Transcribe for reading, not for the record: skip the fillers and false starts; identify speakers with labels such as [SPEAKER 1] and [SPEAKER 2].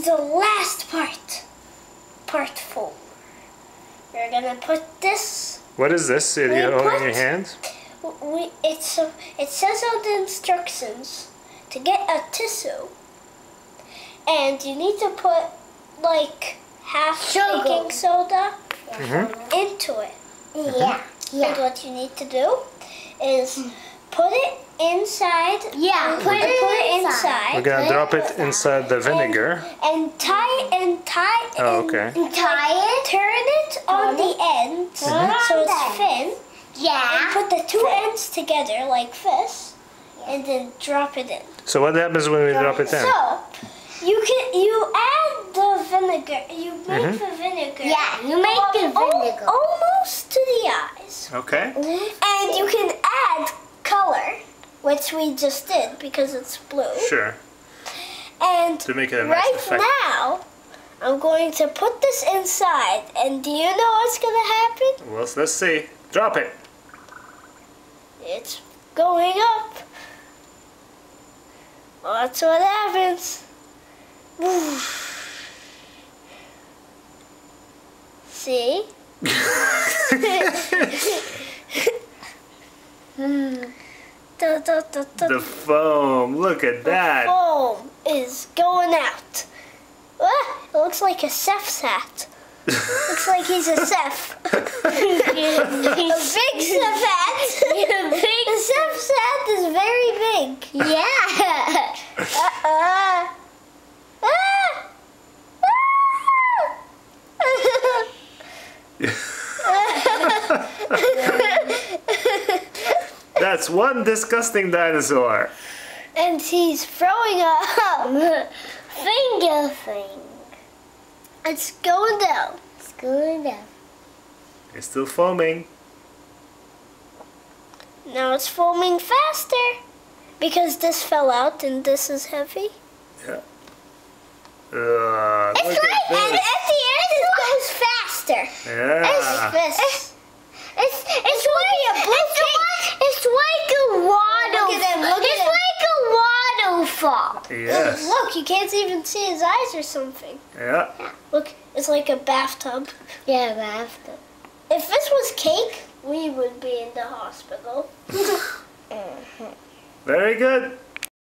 [SPEAKER 1] the last part. Part 4. We're gonna put this.
[SPEAKER 2] What is this that you hold in your hand?
[SPEAKER 1] It says on the instructions to get a tissue, and you need to put like half baking soda into it.
[SPEAKER 3] Yeah.
[SPEAKER 1] And what you need to do is put it inside.
[SPEAKER 3] Yeah.
[SPEAKER 1] Put it inside.
[SPEAKER 2] We're gonna drop it inside the vinegar.
[SPEAKER 1] And tie.
[SPEAKER 2] Oh, okay.
[SPEAKER 1] Turn it on the end so it's thin.
[SPEAKER 3] Yeah.
[SPEAKER 1] And put the two ends together like this, and then drop it in.
[SPEAKER 2] So what happens when we drop it in?
[SPEAKER 1] So you add the vinegar. You make the vinegar.
[SPEAKER 3] Yeah, you make the vinegar.
[SPEAKER 1] Almost to the eyes.
[SPEAKER 2] Okay.
[SPEAKER 1] And you can add color, which we just did because it's blue.
[SPEAKER 2] Sure.
[SPEAKER 1] And
[SPEAKER 2] To make it a nice
[SPEAKER 1] right
[SPEAKER 2] effect.
[SPEAKER 1] now, I'm going to put this inside. And do you know what's going to happen?
[SPEAKER 2] Well, let's see. Drop it.
[SPEAKER 1] It's going up. Well, that's what happens. See?
[SPEAKER 2] The foam. Look at that.
[SPEAKER 1] Foam is going out. Ah, it looks like a chef's hat. Looks like he's a chef. A big chef hat. The chef's hat is very big.
[SPEAKER 3] Yeah.
[SPEAKER 2] That's one disgusting dinosaur.
[SPEAKER 1] And he's throwing up.
[SPEAKER 3] Finger thing.
[SPEAKER 1] It's going down.
[SPEAKER 3] It's going down.
[SPEAKER 2] It's still foaming.
[SPEAKER 1] Now it's foaming faster. Because this fell out and this is heavy.
[SPEAKER 2] Yeah.
[SPEAKER 1] It's
[SPEAKER 2] look
[SPEAKER 1] like,
[SPEAKER 2] at
[SPEAKER 1] and
[SPEAKER 2] this.
[SPEAKER 1] at the end it goes faster.
[SPEAKER 2] Yeah.
[SPEAKER 1] It's like a waterfall.
[SPEAKER 3] It's like a waterfall.
[SPEAKER 2] Yes.
[SPEAKER 1] Look, you can't even see his eyes or something.
[SPEAKER 2] Yeah.
[SPEAKER 1] Look, it's like a bathtub.
[SPEAKER 3] Yeah, after.
[SPEAKER 1] If this was cake, we would be in the hospital.
[SPEAKER 2] Very good.